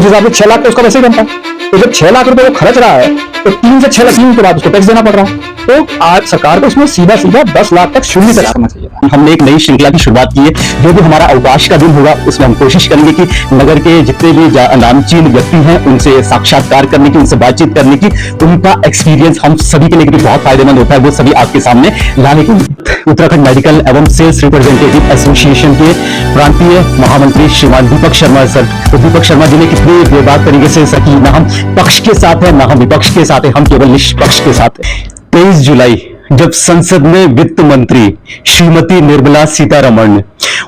उस हिसाब से 6 लाख तो उसका वैसे ही बनता है। तो जब 6 लाख रुपए वो खर्च रहा है तो 3 से 6 लाख के बाद उसको टैक्स देना पड़ रहा है। तो आज सरकार को उसमें सीधा 10 लाख तक शून्य टैक्स करना चाहिए। हमने एक नई श्रृंखला की शुरुआत की है। जो भी हमारा अवकाश का दिन होगा उसमें हम कोशिश करेंगे कि नगर के जितने भी नामचीन व्यक्ति हैं उनसे साक्षात्कार करने की, उनसे बातचीत करने की, उनका एक्सपीरियंस हम सभी के लिए बहुत फायदेमंद होता है, वो सभी आपके सामने लाने के लिए उत्तराखंड मेडिकल एवं सेल्स रिप्रेजेंटेटिव एसोसिएशन के प्रांतीय महामंत्री श्रीमान दीपक शर्मा सर। तो दीपक शर्मा जी ने कितनी बेबाक तरीके से सकी, ना हम पक्ष के साथ है ना हम विपक्ष के साथ है, हम केवल निष्पक्ष के साथ है। 23 जुलाई जब संसद में वित्त मंत्री श्रीमती निर्मला सीतारमण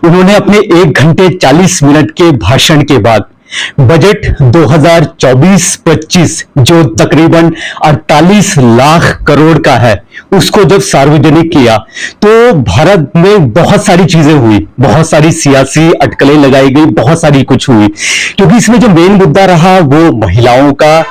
उन्होंने अपने 1 घंटे 40 मिनट के भाषण के बाद बजट 2024-25 जो तकरीबन 48 लाख करोड़ का है उसको जब सार्वजनिक किया तो भारत में बहुत सारी चीजें हुई, बहुत सारी सियासी अटकलें लगाई गई, बहुत सारी कुछ हुई, क्योंकि इसमें जो मेन मुद्दा रहा वो महिलाओं का,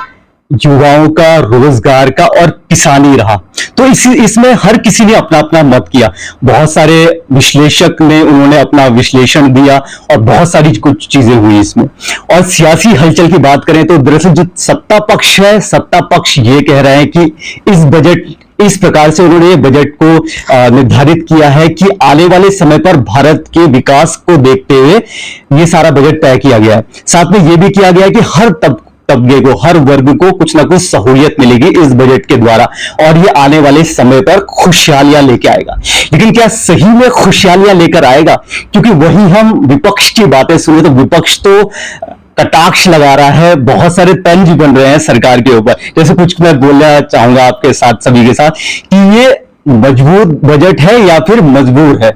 युवाओं का, रोजगार का और किसानी रहा। तो इसमें हर किसी ने अपना अपना मत किया, बहुत सारे विश्लेषक ने उन्होंने अपना विश्लेषण दिया और बहुत सारी कुछ चीजें हुई इसमें। और सियासी हलचल की बात करें तो दरअसल जो सत्ता पक्ष है, सत्ता पक्ष ये कह रहे हैं कि इस प्रकार से उन्होंने ये बजट को निर्धारित किया है कि आने वाले समय पर भारत के विकास को देखते हुए ये सारा बजट तय किया गया है। साथ में ये भी किया गया है कि हर तबके को, हर वर्ग को कुछ ना कुछ सहूलियत मिलेगी इस बजट के द्वारा और ये आने वाले समय पर खुशहालियां लेके आएगा। लेकिन क्या सही में खुशहालियां लेकर आएगा? क्योंकि वही हम विपक्ष की बातें सुने तो विपक्ष तो कटाक्ष लगा रहा है, बहुत सारे तंज बन रहे हैं सरकार के ऊपर। जैसे कुछ मैं बोलना चाहूंगा आपके साथ, सभी के साथ, कि ये मजबूत बजट है या फिर मजबूर है।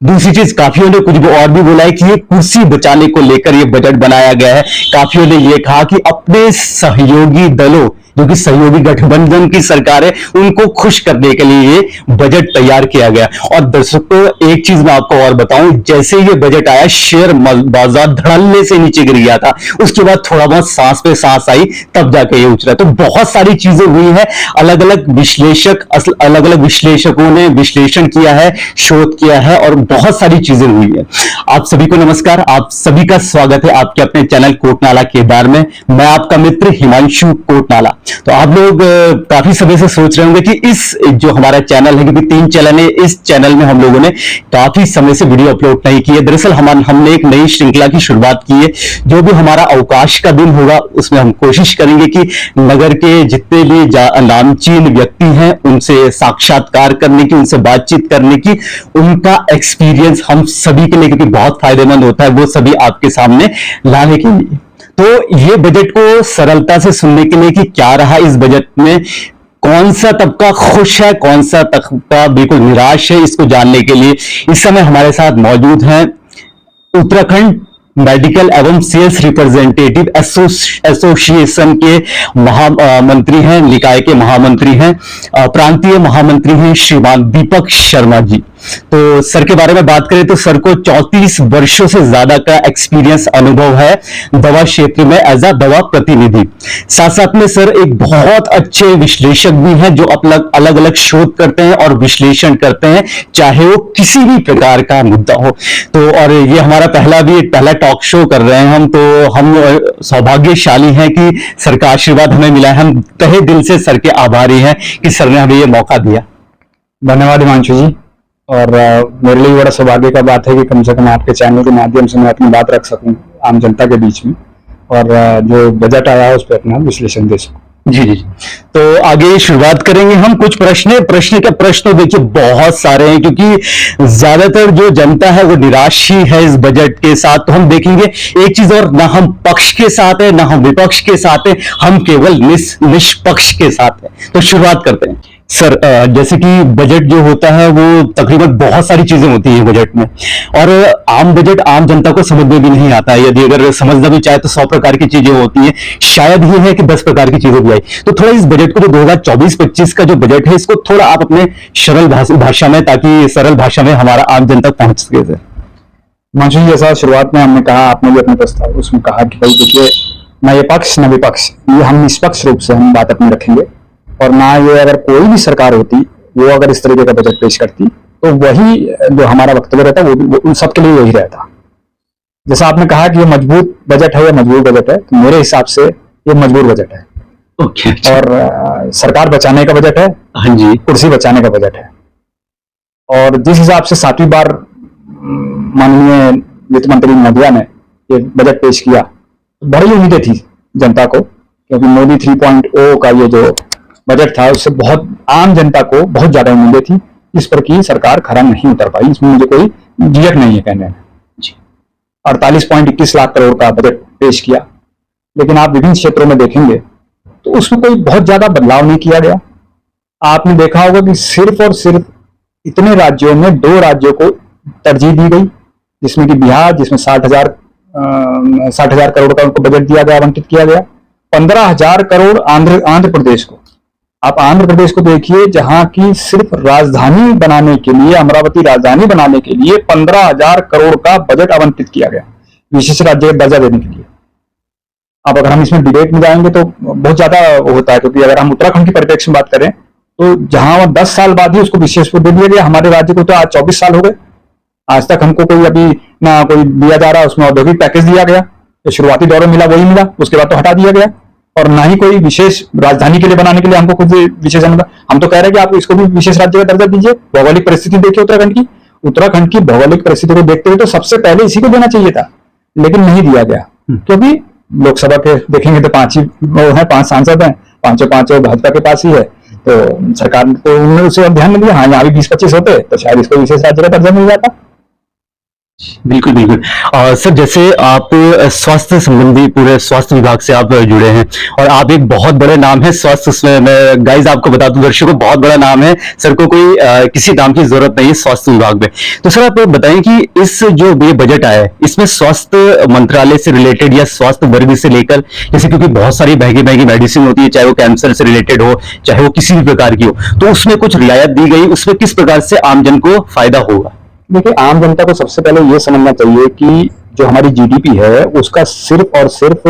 दूसरी चीज, काफियों ने कुछ और भी बोला है कि ये कुर्सी बचाने को लेकर ये बजट बनाया गया है। काफियों ने ये कहा कि अपने सहयोगी दलों, जो कि सहयोगी गठबंधन की सरकार है, उनको खुश करने के लिए ये बजट तैयार किया गया। और दर्शकों एक चीज मैं आपको और बताऊं, जैसे ये बजट आया शेयर बाजार धड़ल्ले से नीचे गिर गया था, उसके बाद थोड़ा बहुत सांस पे सांस आई, तब जाके ये उछला। तो बहुत सारी चीजें हुई है, अलग अलग विश्लेषकों ने विश्लेषण किया है, शोध किया है और बहुत सारी चीजें हुई है। आप सभी को नमस्कार, आप सभी का स्वागत है आपके अपने चैनल कोटनाला केदार में। मैं आपका मित्र हिमांशु कोटनाला। तो आप लोग काफी समय से सोच रहे होंगे कि इस जो हमारा चैनल है, क्योंकि 3 चैनल है, इस चैनल में हम लोगों ने काफी समय से वीडियो अपलोड नहीं की है। दरअसल हमने एक नई श्रृंखला की शुरुआत की है। जो भी हमारा अवकाश का दिन होगा उसमें हम कोशिश करेंगे कि नगर के जितने भी नामचीन व्यक्ति हैं उनसे साक्षात्कार करने की, उनसे बातचीत करने की, उनका एक्सपीरियंस हम सभी के लिए, क्योंकि बहुत फायदेमंद होता है, वो सभी आपके सामने लाने के लिए। तो ये बजट को सरलता से सुनने के लिए कि क्या रहा इस बजट में, कौन सा तबका खुश है, कौन सा तबका बिल्कुल निराश है, इसको जानने के लिए इस समय हमारे साथ मौजूद हैं उत्तराखंड मेडिकल एवं सेल्स रिप्रेजेंटेटिव एसोसिएशन के महामंत्री हैं, निकाय के महामंत्री हैं, प्रांतीय महामंत्री हैं श्रीमान दीपक शर्मा जी। तो सर के बारे में बात करें तो सर को 34 वर्षों से ज्यादा का एक्सपीरियंस, अनुभव है दवा क्षेत्र में एज अ दवा प्रतिनिधि। साथ साथ में सर एक बहुत अच्छे विश्लेषक भी हैं जो अलग अलग शोध करते हैं और विश्लेषण करते हैं, चाहे वो किसी भी प्रकार का मुद्दा हो। तो और ये हमारा पहला टॉक शो कर रहे हैं हम, तो हम सौभाग्यशाली हैं कि सर का आशीर्वाद हमें मिला है। हम तहे दिल से सर के आभारी हैं कि सर ने हमें ये मौका दिया। धन्यवाद हिमांशु जी। और मेरे लिए बड़ा सौभाग्य का बात है कि कम से कम आपके चैनल के माध्यम से मैं अपनी बात रख सकूं आम जनता के बीच में, और जो बजट आया है उस पर अपना विश्लेषण दे सकूं। जी जी। तो आगे शुरुआत करेंगे हम। कुछ प्रश्न देखिए बहुत सारे हैं, क्योंकि ज्यादातर जो जनता है वो निराश ही है इस बजट के साथ। तो हम देखेंगे एक चीज और, ना हम पक्ष के साथ है ना हम विपक्ष के साथ है, हम केवल निष्पक्ष के साथ है। तो शुरुआत करते हैं सर। जैसे कि बजट जो होता है वो तकरीबन बहुत सारी चीजें होती है बजट में, और आम बजट आम जनता को समझ में भी नहीं आता है। यदि अगर समझना भी चाहे तो 100 प्रकार की चीजें होती हैं, शायद ये है कि 10 प्रकार की चीजें भी आई। तो थोड़ा इस बजट को जो 2024-25 का जो बजट है इसको थोड़ा आप अपने सरल भाषा में, ताकि सरल भाषा में हमारा आम जन तक पहुंच सके सर। मंशू जी, जैसा शुरुआत में हमने कहा, आपने भी अपने प्रस्ताव उसमें कहा कि भाई देखिए, ना ये पक्ष न विपक्ष, ये हम निष्पक्ष रूप से हम बात अपनी रखेंगे। और ना ये अगर कोई भी सरकार होती वो अगर इस तरीके का बजट पेश करती तो वही जो हमारा वक्तव्य रहता वो उन सबके लिए वही रहता। जैसा आपने कहा कि ये मजबूत बजट है या मजबूर बजट है, तो मेरे हिसाब से ये मजबूर बजट है। ओके। और सरकार बचाने का बजट है, हाँ जी। कुर्सी बचाने का बजट है। और जिस हिसाब से 7वीं बार माननीय वित्त मंत्री महोदया ने ये बजट पेश किया, बड़ी उम्मीदें थी जनता को, क्योंकि मोदी 3.0 का ये जो बजट था उससे बहुत आम जनता को बहुत ज्यादा उम्मीदें थी, इस पर की सरकार खरा नहीं उतर पाई। इसमें मुझे कोई झिझक नहीं है कहने में। 48.21 लाख करोड़ का बजट पेश किया, लेकिन आप विभिन्न क्षेत्रों में देखेंगे तो उसमें कोई बहुत ज्यादा बदलाव नहीं किया गया। आपने देखा होगा कि सिर्फ और सिर्फ इतने राज्यों में 2 राज्यों को तरजीह दी गई, जिसमें कि बिहार, जिसमें 60,000 करोड़ का उनको बजट दिया गया, आवंटित किया गया। 15,000 करोड़ आंध्र प्रदेश को। आप आंध्र प्रदेश को देखिए, जहां की सिर्फ राजधानी बनाने के लिए, अमरावती राजधानी बनाने के लिए 15,000 करोड़ का बजट आवंटित किया गया, विशेष राज्य का दर्जा देने के लिए। अब अगर हम इसमें डिबेट में जाएंगे तो बहुत ज्यादा होता है, क्योंकि अगर हम उत्तराखंड की परिप्रेक्ष्य में बात करें तो जहां वह 10 साल बाद ही उसको विशेष रूप दे दिया गया, हमारे राज्य को तो आज 24 साल हो गए, आज तक हमको कोई अभी ना कोई दिया जा रहा, उसमें औद्योगिक पैकेज दिया गया, तो शुरुआती दौर में मिला वही मिला, उसके बाद तो हटा दिया गया, और ना ही कोई विशेष राजधानी के लिए बनाने के लिए हमको कुछ विशेष मिला। हम तो कह रहे हैं कि आप इसको भी विशेष राज्य का दर्जा दीजिए। भौगोलिक परिस्थिति देखिए उत्तराखंड की भौगोलिक परिस्थिति को देखते हुए तो सबसे पहले इसी को देना चाहिए था, लेकिन नहीं दिया गया, क्योंकि लोकसभा के देखेंगे तो 5 ही वो है, 5 सांसद हैं, पांचों भाजपा के पास ही है, तो सरकार तो उन्होंने उसे ध्यान नहीं दिया। हाँ, यहाँ भी 20-25 होते तो शायद इसको विशेष राज्य का दर्जा मिल जाता। बिल्कुल बिल्कुल। सर, जैसे आप स्वास्थ्य संबंधी पूरे स्वास्थ्य विभाग से आप जुड़े हैं और आप एक बहुत बड़े नाम है स्वास्थ्य, उसमें मैं गाइज आपको बता दूं दर्शकों, बहुत बड़ा नाम है सर को, कोई किसी नाम की जरूरत नहीं है स्वास्थ्य विभाग में। तो सर आप बताएं कि इस जो ये बजट आया है इसमें स्वास्थ्य मंत्रालय से रिलेटेड या स्वास्थ्य वर्ग से लेकर, जैसे क्योंकि बहुत सारी महंगी महंगी मेडिसिन होती है, चाहे वो कैंसर से रिलेटेड हो, चाहे वो किसी भी प्रकार की हो, तो उसमें कुछ रियायत दी गई, उसमें किस प्रकार से आमजन को फायदा होगा? देखिए, आम जनता को सबसे पहले यह समझना चाहिए कि जो हमारी जीडीपी है उसका सिर्फ और सिर्फ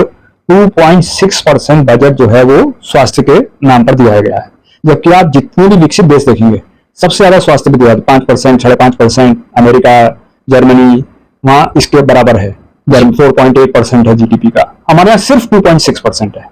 2.6% बजट जो है वो स्वास्थ्य के नाम पर दिया गया है, जबकि आप जितने भी विकसित देश देखेंगे सबसे ज्यादा स्वास्थ्य पे दिया है 5%, 5.5%, अमेरिका, जर्मनी, वहां इसके बराबर है, 4.8% है जीडीपी का, हमारे यहाँ सिर्फ 2.6% है।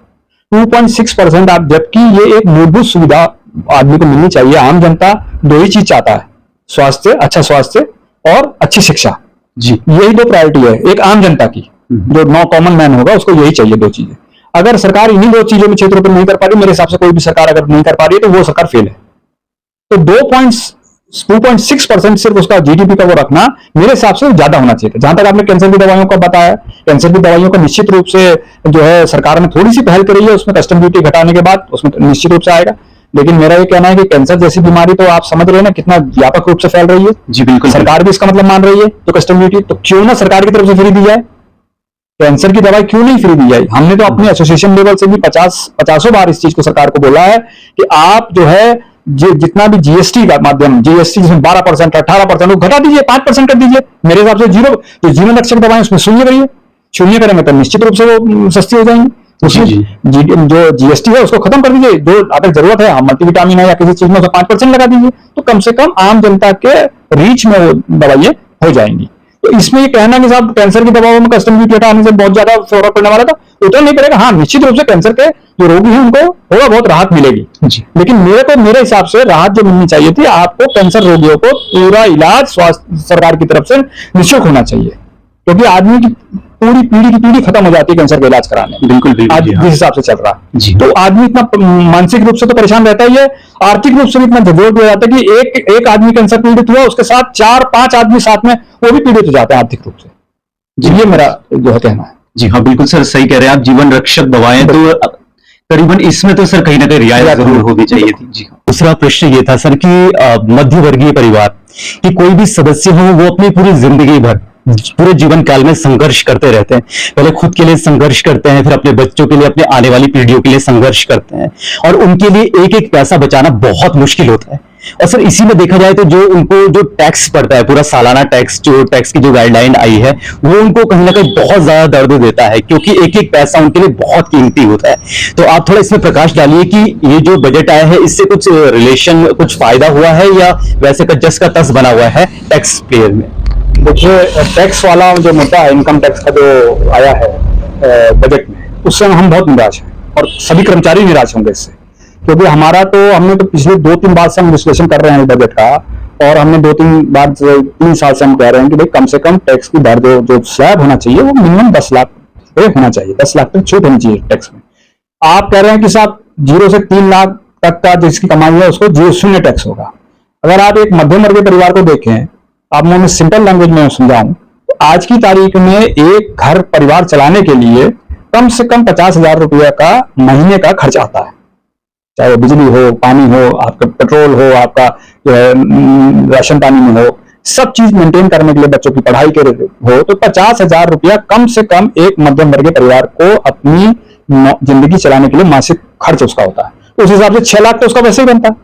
2.6% आप, जबकि ये एक मूलभूत सुविधा आदमी को मिलनी चाहिए। आम जनता 2 ही चीज चाहता है, स्वास्थ्य, अच्छा स्वास्थ्य और अच्छी शिक्षा जी। यही 2 प्रायोरिटी है एक आम जनता की, जो नॉ कॉमन मैन होगा उसको यही चाहिए 2 चीजें। अगर सरकार इन्हीं 2 चीजों में क्षेत्रों पर नहीं कर पा रही, मेरे हिसाब से कोई भी सरकार अगर नहीं कर पा रही है तो वो सरकार फेल है। तो 2.6% सिर्फ उसका जीडीपी का वो रखना मेरे हिसाब से ज्यादा होना चाहिए। जहां तक आपने कैंसर की दवाइयों का बताया, कैंसर की दवाइयों का निश्चित रूप से जो है सरकार ने थोड़ी सी पहल करी है, उसमें कस्टम ड्यूटी घटाने के बाद उसमें निश्चित रूप से आएगा। लेकिन मेरा ये कहना है कि कैंसर जैसी बीमारी तो आप समझ रहे हैं ना कितना व्यापक रूप से फैल रही है। जी बिल्कुल। सरकार भी इसका मतलब मान रही है, तो कस्टम ड्यूटी तो क्यों ना सरकार की तरफ से फ्री दी जाए, कैंसर की दवाई क्यों नहीं फ्री दी जाए। हमने तो अपने एसोसिएशन लेवल से भी 50 बार इस चीज को सरकार को बोला है कि आप जो है जितना भी जीएसटी का माध्यम, जीएसटी जिसमें 12%, 18% वो घटा दीजिए, 5% कर दीजिए। मेरे हिसाब से 0 जो जीवन रक्षक दवाएं उसमें शून्य करिए, शून्य करेंगे तो निश्चित रूप से वो सस्ती हो जाएंगी। उसमें जो जीएसटी है उसको खत्म कर दीजिए, जो अगर जरूरत है मल्टीविटामिन है या किसी चीज में 5% लगा दीजिए, तो कम से कम आम जनता के रीच में वो दवाइयां हो जाएंगी। तो इसमें ये कहना कि साहब कैंसर की दवाओं में कस्टम ड्यूटी हटाने से बहुत ज्यादा फर्क पड़ने वाला था, उतना नहीं पड़ेगा। हाँ, निश्चित रूप से कैंसर के जो रोगी हैं उनको थोड़ा बहुत राहत मिलेगी, लेकिन मेरे हिसाब से राहत जो मिलनी चाहिए थी, आपको कैंसर रोगियों को पूरा इलाज स्वास्थ्य सरकार की तरफ से निःशुल्क होना चाहिए, क्योंकि आदमी की पूरी पीढ़ी की पीढ़ी खत्म हो जाती है कैंसर का इलाज कराने। बिल्कुल आज जिस हिसाब से चल रहा है, तो आदमी इतना मानसिक रूप से तो परेशान रहता ही है, आर्थिक रूप से भी इतना झंझोट हो जाता है कि एक आदमी कैंसर पीड़ित हुआ, उसके साथ 4-5 आदमी साथ में वो भी पीड़ित हो जाते हैं आर्थिक रूप से। जी, ये मेरा जो है कहना है। जी हाँ, बिल्कुल सर, सही कह रहे हैं आप। जीवन रक्षक दवाएं तो करीबन इसमें तो सर कहीं ना कहीं रियायत जरूर होनी चाहिए थी। जी हाँ। दूसरा प्रश्न ये था सर कि मध्य वर्गीय परिवार कि कोई भी सदस्य हो वो अपनी पूरी जिंदगी भर, पूरे जीवन काल में संघर्ष करते रहते हैं। पहले खुद के लिए संघर्ष करते हैं, फिर अपने बच्चों के लिए, अपने आने वाली पीढ़ियों के लिए संघर्ष करते हैं, और उनके लिए एक एक पैसा बचाना बहुत मुश्किल होता है। और सर इसी में देखा जाए तो जो उनको जो टैक्स पड़ता है, पूरा सालाना टैक्स, जो टैक्स की जो गाइडलाइन आई है, वो उनको कहीं ना कहीं बहुत ज्यादा दर्द देता है, क्योंकि एक एक पैसा उनके लिए बहुत कीमती होता है। तो आप थोड़ा इसमें प्रकाश डालिए कि ये जो बजट आया है इससे कुछ रिलेशन, कुछ फायदा हुआ है या वैसे का जस का तस बना हुआ है टैक्स पेयर में? देखिए, टैक्स वाला जो मुद्दा है, इनकम टैक्स का जो आया है बजट में, उससे हम बहुत निराश हैं और सभी कर्मचारी निराश होंगे इससे, क्योंकि हमने तो पिछले 2-3 बार से हम विश्लेषण कर रहे हैं इस बजट का, और हमने 3 साल से हम कह रहे हैं कि भाई कम से कम टैक्स की दर जो स्लैब होना चाहिए वो मिनिमम 10 लाख पे होना चाहिए, 10 लाख तक छूट होनी चाहिए टैक्स में। आप कह रहे हैं कि साहब 0 से 3 लाख तक का जिसकी कमाई है उसको शून्य टैक्स होगा। अगर आप एक मध्यम वर्गीय परिवार को देखें, आप मैं सिंपल लैंग्वेज में समझाऊं तो आज की तारीख में एक घर परिवार चलाने के लिए कम से कम 50,000 रुपया का महीने का खर्च आता है, चाहे वो बिजली हो, पानी हो, आपका पेट्रोल हो, आपका राशन पानी में हो, सब चीज मेंटेन करने के लिए, बच्चों की पढ़ाई के हो, तो 50,000 रुपया कम से कम एक मध्यम वर्गीय परिवार को अपनी जिंदगी चलाने के लिए मासिक खर्च उसका होता है। तो उस हिसाब से 6 लाख तो उसका वैसे ही बनता है।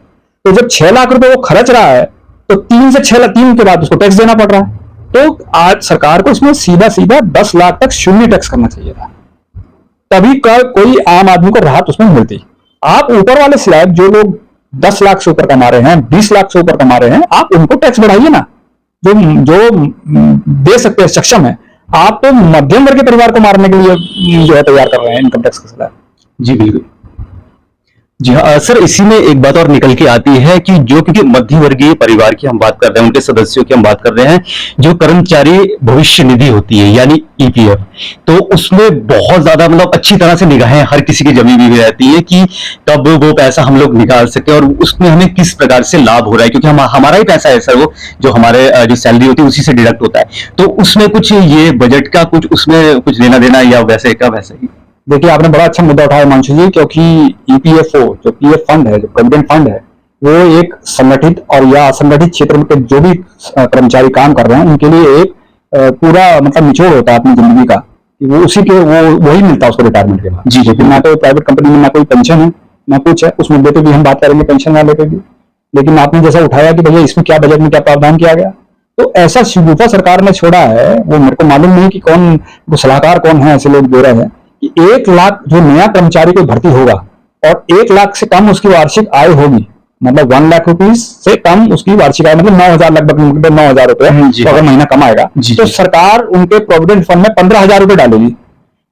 तो जब 6 लाख रुपए वो खर्च रहा है तो 3 से 6 लाख 3 के बाद उसको टैक्स देना पड़ रहा है। तो आज सरकार को इसमें सीधा 10 लाख तक शून्य टैक्स करना चाहिए था, तभी कोई आम आदमी को राहत उसमें मिलती। आप ऊपर वाले स्लैब जो लोग 10 लाख से ऊपर कमा रहे हैं, 20 लाख से ऊपर कमा रहे हैं, आप उनको टैक्स बढ़ाइए ना, जो दे सकते हैं, सक्षम है। आप तो मध्यम वर्ग के परिवार को मारने के लिए जो है तैयार कर रहे हैं इनकम टैक्स का स्लैब। जी बिल्कुल। जी हाँ सर, इसी में एक बात और निकल के आती है कि जो, क्योंकि मध्य वर्गीय परिवार की हम बात कर रहे हैं, उनके सदस्यों की हम बात कर रहे हैं, जो कर्मचारी भविष्य निधि होती है यानी ईपीएफ, तो उसमें बहुत ज्यादा मतलब अच्छी तरह से निगाहें हर किसी की जमी हुई रहती है कि कब वो पैसा हम लोग निकाल सके और उसमें हमें किस प्रकार से लाभ हो रहा है, क्योंकि हमारा ही पैसा है सर, वो जो हमारे जो सैलरी होती है उसी से डिडक्ट होता है। तो उसमें कुछ ये बजट का कुछ उसमें कुछ लेना देना या वैसे का वैसे ही? देखिए, आपने बड़ा अच्छा मुद्दा उठाया हिमांशु जी, क्योंकि ईपीएफओ जो पीएफ फंड है, जो प्रोविडेंट फंड है, वो एक संगठित और या असंगठित क्षेत्र में जो भी कर्मचारी काम कर रहे हैं उनके लिए एक पूरा मतलब निचोड़ होता है अपनी जिंदगी का, कि वो उसी के वही मिलता है उसको रिटायरमेंट के बाद। जी, लेकिन ना तो प्राइवेट कंपनी में ना कोई पेंशन है ना कुछ है। उस मुद्दे पे भी हम बात करेंगे, पेंशन वाले पे भी। लेकिन आपने जैसा उठाया कि भैया इसमें क्या बजट में क्या प्रावधान किया गया, तो ऐसा शिगुफा सरकार ने छोड़ा है, वो मेरे को मालूम नहीं कि कौन वो सलाहकार कौन है, ऐसे लोग दे रहे हैं कि 1 लाख जो नया कर्मचारी को भर्ती होगा और 1 लाख से कम उसकी वार्षिक आय होगी, मतलब 1 लाख रुपीज से कम उसकी वार्षिक आय, मतलब 9,000 लगभग 9,000 रुपए अगर महीना कमाएगा, तो सरकार उनके प्रोविडेंट फंड में 15,000 रुपए डालेगी,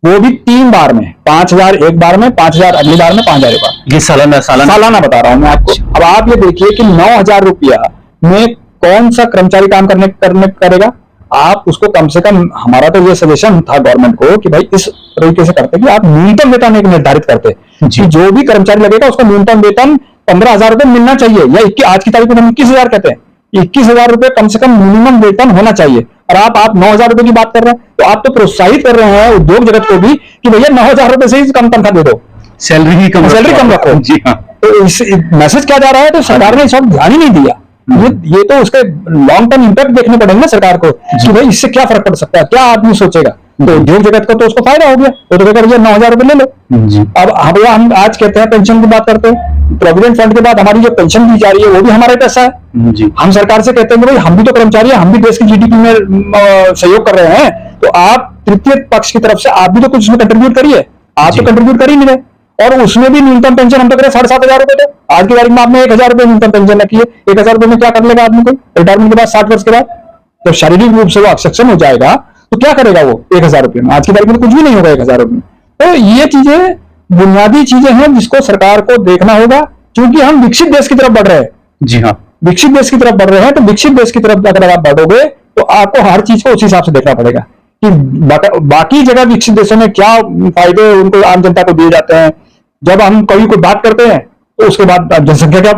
वो भी 3 बार में, 5,000 एक बार में, 5,000 अगली बार में, 5,000 एक बार। ये सालाना बता रहा हूं मैं आपको। अब आप ये देखिए कि 9,000 रुपया में कौन सा कर्मचारी काम करेगा। आप उसको कम से कम, हमारा तो ये सजेशन था गवर्नमेंट को कि भाई इस तरीके से करते कि आप न्यूनतम वेतन एक निर्धारित करते कि जो भी कर्मचारी लगेगा उसको न्यूनतम वेतन 15,000 रुपए मिलना चाहिए, या आज की तारीख में हम 21,000 कहते हैं, 21,000 रुपए कम से कम मिनिमम वेतन होना चाहिए। और आप 9,000 रुपए की बात कर रहे हैं, तो आप तो प्रोत्साहित कर रहे हैं उद्योग जगत को भी कि भैया 9,000 रुपए से ही कम तनख्वाह दे दो, सैलरी कम रखो। जी हाँ। तो इस मैसेज क्या जा रहा है, तो सरकार ने इस वक्त ध्यान ही नहीं दिया। ये तो उसके लॉन्ग टर्म इंपैक्ट देखने पड़ेंगे ना सरकार को कि भाई इससे क्या फर्क पड़ सकता है, क्या आदमी सोचेगा। तो उद्योग जगत को तो उसको फायदा हो गया, तो भैया 9,000 रुपए ले लो। जी। अब भैया हम आज कहते हैं पेंशन की बात करते हैं, प्रोविडेंट फंड के बाद हमारी जो पेंशन दी जा रही है वो भी हमारा पैसा है। जी। हम सरकार से कहते हैं कि भाई हम भी तो कर्मचारी हैं, हम भी देश की जीडीपी में सहयोग कर रहे हैं, तो आप तृतीय पक्ष की तरफ से आप भी तो कुछ उसमें कंट्रीब्यूट करिए। आप तो कंट्रीब्यूट कर ही नहीं रहे, और उसमें भी न्यूनतम पेंशन हम तो करें 7,500 रुपए थे। आज की तारीख में आपने 1,000 रुपए न्यूनतम पेंशन रखी है। 1,000 रुपए में क्या कर लेगा आदमी को रिटायरमेंट के बाद, 60 वर्ष के बाद जब शारीरिक रूप से वो सक्षम हो जाएगा तो क्या करेगा वो 1,000 रुपए में? आज की तारीख में कुछ भी नहीं होगा 1,000 रुपए में। तो ये चीजें बुनियादी चीजें हैं जिसको सरकार को देखना होगा, क्योंकि हम विकसित देश की तरफ बढ़ रहे हैं। जी हाँ, विकसित देश की तरफ बढ़ रहे हैं, तो विकसित देश की तरफ अगर आप बढ़ोगे तो आपको हर चीज को उस हिसाब से देखना पड़ेगा कि बाकी जगह विकसित देशों में क्या फायदे उनको आम जनता को दिए जाते हैं। जब हम कभी कोई बात करते हैं तो उसके बाद जनसंख्या का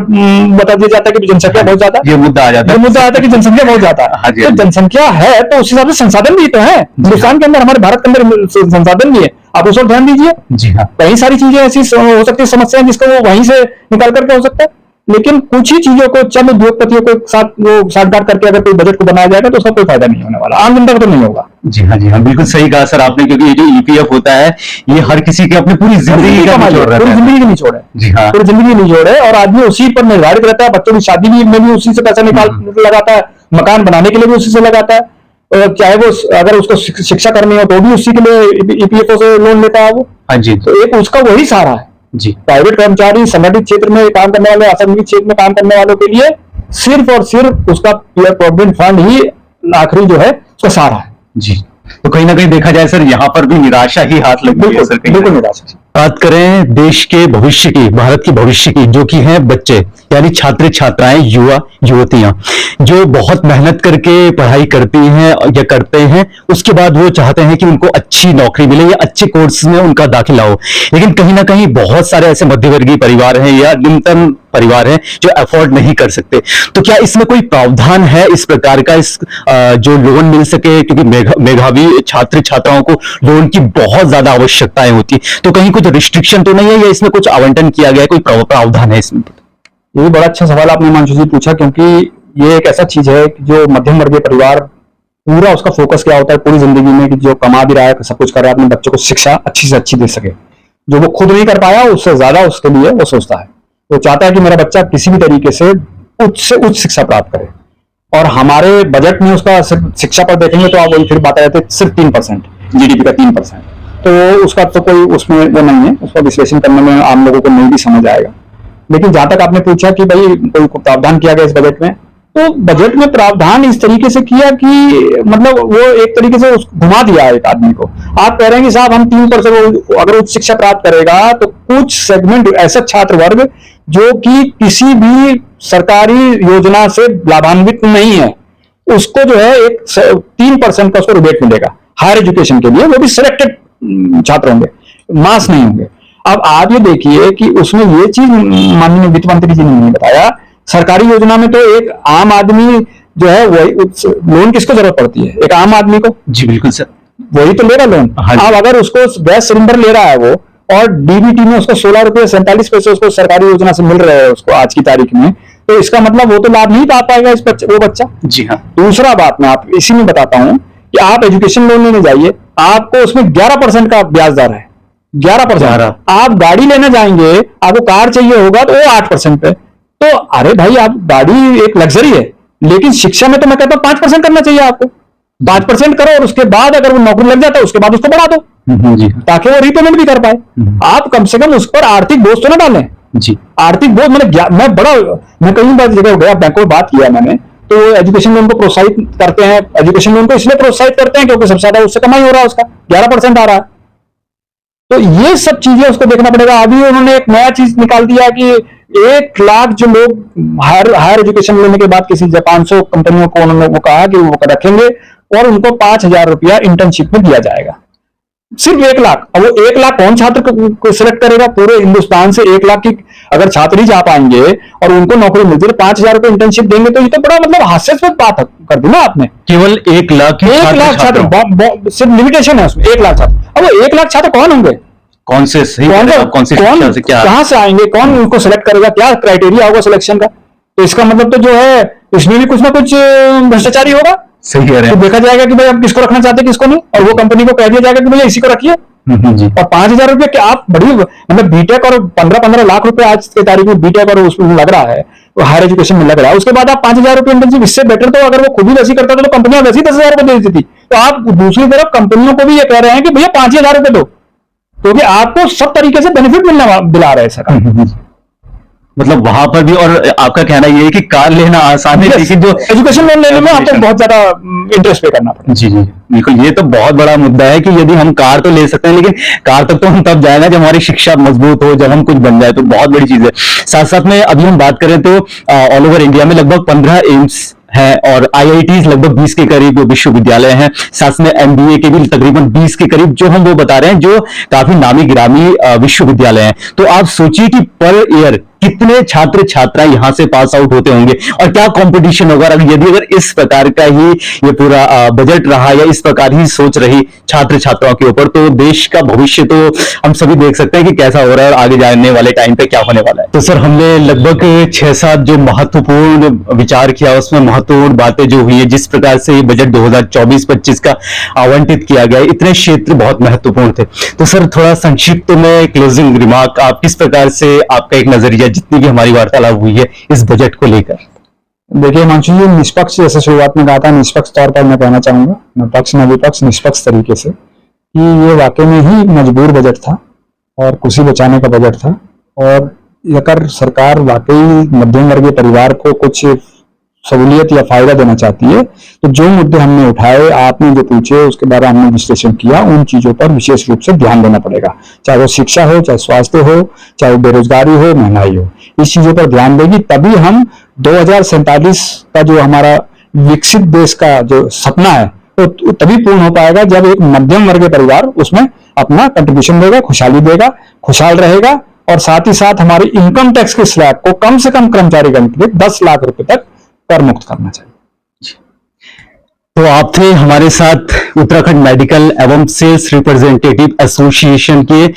बता दिया जाता है कि जनसंख्या बहुत ज्यादा, ये मुद्दा आ जाता है कि जनसंख्या बहुत ज्यादा है। तो जनसंख्या है तो उस हिसाब से संसाधन भी तो है हिंदुस्तान के अंदर, हमारे भारत के अंदर संसाधन भी है। आप उस पर ध्यान दीजिए। जी हाँ, कई सारी चीजें ऐसी हो सकती है, समस्याएं जिसको वो वहीं से निकाल करके हो सकता है, लेकिन कुछ ही चीजों को चंद उद्योगपतियों को साथ वो साठगांठ करके अगर कोई बजट को बनाया जाएगा तो उसका कोई फायदा नहीं होने वाला, आम जनता को तो नहीं होगा। जी हाँ, बिल्कुल सही कहा सर आपने, क्योंकि ये जो ईपीएफ होता है ये हर किसी के अपनी पूरी जिंदगी का निचोड़ है, पूरी जिंदगी की निचोड़ है। जी हाँ, पूरी जिंदगी निचोड़ है, और आदमी उसी पर निर्धारित रहता है। बच्चों की शादी में भी उसी से पैसा निकाल लगाता है, मकान बनाने के लिए भी उसी से लगाता है, चाहे वो अगर उसको शिक्षा करनी हो तो भी उसी के लिए ईपीएफओ से लोन लेता है वो। हाँ जी, तो एक उसका वही सहारा है। जी, प्राइवेट कर्मचारी संगठित क्षेत्र में काम करने वाले, असंगठित क्षेत्र में काम करने वालों के लिए सिर्फ और सिर्फ उसका प्रोविडेंट फंड ही आखिरी जो है उसका सहारा है। जी, तो कहीं ना कहीं देखा जाए सर, यहाँ पर भी निराशा ही हाथ लग गई है सर। बिल्कुल निराशा। बात करें देश के भविष्य की, भारत के भविष्य की, जो कि है बच्चे, यानी छात्र छात्राएं, युवा युवतियां, जो बहुत मेहनत करके पढ़ाई करती हैं या करते हैं, उसके बाद वो चाहते हैं कि उनको अच्छी नौकरी मिले या अच्छे कोर्स में उनका दाखिला हो, लेकिन कहीं ना कहीं बहुत सारे ऐसे मध्यवर्गीय परिवार हैं या निम्नतम परिवार हैं जो अफोर्ड नहीं कर सकते। तो क्या इसमें कोई प्रावधान है इस प्रकार का, इस जो लोन मिल सके, क्योंकि मेधावी छात्र छात्राओं को लोन की बहुत ज्यादा आवश्यकताएं होती, तो कहीं कुछ रिस्ट्रिक्शन तो नहीं है या इसमें कुछ आवंटन किया गया, कोई प्रावधान है इसमें? ये भी बड़ा अच्छा सवाल आपने हिमांशु जी पूछा, क्योंकि ये एक ऐसा चीज है कि जो मध्यम वर्गीय परिवार पूरा उसका फोकस क्या होता है पूरी जिंदगी में, कि जो कमा भी रहा है, सब कुछ कर रहा है, अपने बच्चों को शिक्षा अच्छी से अच्छी दे सके। जो वो खुद नहीं कर पाया उससे ज्यादा उसके लिए वो सोचता है, वो चाहता है कि मेरा बच्चा किसी भी तरीके से उच्च से उच्च शिक्षा प्राप्त करे। और हमारे बजट में उसका सिर्फ शिक्षा पर देखेंगे तो आप वही फिर बात आते सिर्फ 3%, जीडीपी का 3%, तो उसका तो कोई उसमें वो नहीं है, उसका विश्लेषण करने में आम लोगों को नहीं भी समझ आएगा। लेकिन जहां तक आपने पूछा कि भाई कोई प्रावधान किया गया इस बजट में, तो बजट में प्रावधान इस तरीके से किया कि मतलब वो एक तरीके से घुमा दिया एक आदमी को। आप कह रहे हैं कि साहब हम 3% अगर उच्च शिक्षा प्राप्त करेगा तो कुछ सेगमेंट ऐसा छात्र वर्ग जो कि किसी भी सरकारी योजना से लाभान्वित नहीं है, उसको जो है एक 3% का उसको रिबेट मिलेगा हायर एजुकेशन के लिए, वो भी सिलेक्टेड छात्र होंगे, मास नहीं होंगे। अब आप ये देखिए कि उसमें ये चीज माननीय वित्त मंत्री जी ने नहीं बताया, सरकारी योजना में तो एक आम आदमी जो है वही लोन किसको जरूरत पड़ती है, एक आम आदमी को। जी बिल्कुल सर, वही तो लेगा लोन। अब अगर उसको गैस सिलेंडर ले रहा है वो, और डीबीटी में उसको 16 रुपए 47 पैसे उसको सरकारी योजना से मिल रहे हैं उसको आज की तारीख में, तो इसका मतलब वो तो लाभ नहीं पा पाएगा इस वो बच्चा। जी हाँ। दूसरा बात मैं आप इसी में बताता हूं कि आप एजुकेशन लोन लेने जाइए, आपको उसमें 11% का ब्याज दर है, 11%। आप गाड़ी लेने जाएंगे, आपको कार चाहिए होगा तो वो 8% पे। तो अरे भाई, आप गाड़ी एक लग्जरी है, लेकिन शिक्षा में तो मैं कहता हूं 5% करना चाहिए आपको। 5% करो और उसके बाद अगर वो नौकरी लग जाता है उसके बाद उसको बढ़ा दो, जी, ताकि वो रिपेमेंट भी कर पाए। आप कम से कम उस पर आर्थिक बोझ तो ना डालें। जी, आर्थिक बोझ मैं कई बार जगह गया, बैंकों में बात किया मैंने, तो एजुकेशन लोन को प्रोत्साहित करते हैं। एजुकेशन लोन को इसलिए प्रोत्साहित करते हैं क्योंकि सबसे ज्यादा उससे कमाई हो रहा है, उसका 11% आ रहा है। तो ये सब चीजें उसको देखना पड़ेगा। अभी उन्होंने एक नया चीज निकाल दिया कि 1 लाख जो लोग हायर एजुकेशन लेने के बाद किसी 500 कंपनियों को उन्होंने वो कहा कि वो रखेंगे और उनको 5,000 रुपया इंटर्नशिप में दिया जाएगा, सिर्फ 1 लाख। अब वो 1 लाख कौन छात्र को सिलेक्ट करेगा? पूरे हिंदुस्तान से 1 लाख की अगर छात्र ही जा पाएंगे और उनको नौकरी मिलती है, 5,000 रुपये इंटर्नशिप देंगे, तो ये तो बड़ा मतलब हास्यास्पद बात कर दी ना आपने। केवल 1 लाख, 1 लाख छात्र, सिर्फ लिमिटेशन है उसमें 1 लाख छात्र। अब वो 1 लाख छात्र कौन होंगे? कौन से कहां से आएंगे? कौन उनको सिलेक्ट करेगा? क्या क्राइटेरिया होगा सिलेक्शन का? तो इसका मतलब तो जो है इसमें भी कुछ ना कुछ भ्रष्टाचारी होगा। सही कह रहे हैं। तो देखा जाएगा कि भाई आप किसको रखना चाहते हैं, किसको नहीं, और वो कंपनी को कह दिया जाएगा कि भैया इसी को रखिए। जी। और 5,000 रुपये क्या आप बड़ी मतलब बीटेक और 15-15 लाख रुपए आज की तारीख में बीटेक और उसमें लग रहा है, वो हायर एजुकेशन में लग रहा है, उसके बाद आप 5,000 रुपये इंटर्नशिप, इससे बेटर तो अगर वो खुद ही वैसी करता तो कंपनियां वैसी 10,000 रुपये दे देती थी। तो आप दूसरी तरफ कंपनियों को भी ये कह रहे हैं कि भैया 5,000 रुपये दो, क्योंकि आपको सब तरीके से बेनिफिट दिला रहे हैं सरकार। मतलब वहां पर भी, और आपका कहना ये है कि कार लेना आसान है, लेकिन जो एजुकेशन लोन लेने में आपको बहुत ज्यादा इंटरेस्ट पे करना पड़ेगा। जी जी बिल्कुल, ये तो बहुत बड़ा मुद्दा है कि यदि हम कार तो ले सकते हैं, लेकिन कार तक तो हम तब जाएगा जब हमारी शिक्षा मजबूत हो, जब हम कुछ बन जाए, तो बहुत बड़ी चीज है। साथ साथ में अभी हम बात करें तो ऑल ओवर इंडिया में लगभग 15 एम्स है और आईआईटीज लगभग 20 के करीब विश्वविद्यालय हैं, साथ में एमबीए के भी तकरीबन 20 के करीब जो हम वो बता रहे हैं, जो काफी नामी गिरामी विश्वविद्यालय हैं। तो आप सोचिए कि पर ईयर कितने छात्र छात्रा यहां से पास आउट होते होंगे और क्या कंपटीशन होगा यदि अगर इस प्रकार का ही ये पूरा बजट रहा या इस प्रकार ही सोच रही छात्र छात्राओं के ऊपर, तो देश का भविष्य तो हम सभी देख सकते हैं कि कैसा हो रहा है और आगे जाने वाले टाइम पे क्या होने वाला है। तो सर, हमने लगभग 6-7 जो महत्वपूर्ण विचार किया, उसमें महत्वपूर्ण बातें जो हुई है, जिस प्रकार से ये बजट 2024-25 का आवंटित किया गया, इतने क्षेत्र बहुत महत्वपूर्ण थे। तो सर, थोड़ा संक्षिप्त में क्लोजिंग रिमार्क, आप किस प्रकार से आपका एक नजरिया जितनी भी हमारी वार्तालाप हुई है इस बजट को लेकर? देखिए हिमांशु जी, निष्पक्ष, जैसे शुरुआत में कहा था, निष्पक्ष तौर पर मैं कहना चाहूंगा, न पक्ष न विपक्ष, निष्पक्ष तरीके से, कि ये वाकई में ही मजबूर बजट था और खुशी बचाने का बजट था। और अगर सरकार वाकई मध्यम वर्गीय परिवार को कुछ सहूलियत या फायदा देना चाहती है। तो जो मुद्दे हमने उठाए, आपने जो पूछे, उसके बारे में हमने विश्लेषण किया, उन चीजों पर विशेष रूप से ध्यान देना पड़ेगा। चाहे वो शिक्षा हो, चाहे स्वास्थ्य हो, चाहे बेरोजगारी हो, महंगाई हो, इस चीजों पर ध्यान देगी, तभी हम 2047 का जो हमारा विकसित देश का जो सपना है तो तभी पूर्ण हो पाएगा जब एक मध्यम वर्गीय परिवार उसमें अपना कंट्रीब्यूशन देगा, खुशहाली देगा, खुशहाल रहेगा। और साथ ही साथ हमारी इनकम टैक्स के स्लैब को कम से कम कर्मचारीगण के लिए 10 लाख रुपए तक कर मुक्त करना चाहिए। तो आप थे हमारे साथ उत्तराखंड मेडिकल एवं सेल्स रिप्रेजेंटेटिव एसोसिएशन के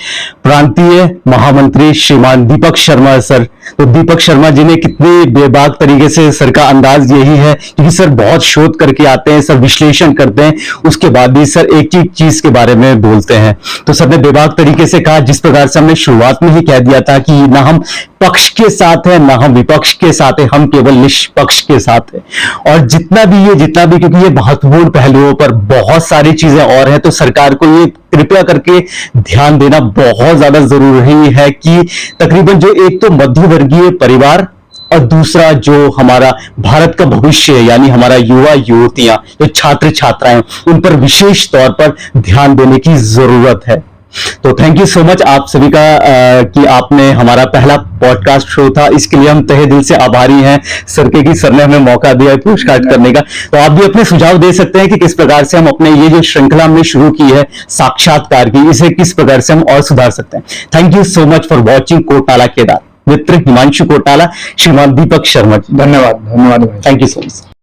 प्रांतीय महामंत्री श्रीमान दीपक शर्मा सर। तो दीपक शर्मा जी ने कितने बेबाक तरीके से, सर का अंदाज यही है क्योंकि सर बहुत शोध करके आते हैं, सर विश्लेषण करते हैं, उसके बाद भी सर एक एक चीज के बारे में बोलते हैं। तो सर ने बेबाक तरीके से कहा, जिस प्रकार से हमने शुरुआत में ही कह दिया था कि ना हम पक्ष के साथ है ना हम विपक्ष के साथ है, हम केवल निष्पक्ष के साथ है। और जितना भी क्योंकि ये महत्वपूर्ण पहलुओं पर बहुत सारी चीजें और हैं, तो सरकार को ये कृपया करके ध्यान देना बहुत ज्यादा जरूरी है कि तकरीबन जो एक तो मध्यवर्गीय परिवार और दूसरा जो हमारा भारत का भविष्य है, यानी हमारा युवा युवतियां, जो छात्र छात्राएं, उन पर विशेष तौर पर ध्यान देने की जरूरत है। तो थैंक यू सो मच आप सभी का कि आपने हमारा पहला पॉडकास्ट शो था, इसके लिए हम तहे दिल से आभारी हैं सर के कि सर ने हमें मौका दिया है पोस्टकास्ट करने का। तो आप भी अपने सुझाव दे सकते हैं कि किस प्रकार से हम अपने ये जो श्रृंखला हमने शुरू की है साक्षात्कार की, इसे किस प्रकार से हम और सुधार सकते हैं। Thank you so much for watching Kotala Kedar. मित्र हिमांशु कोटाला, श्रीमान दीपक शर्मा जी। धन्यवाद। Thank you so much.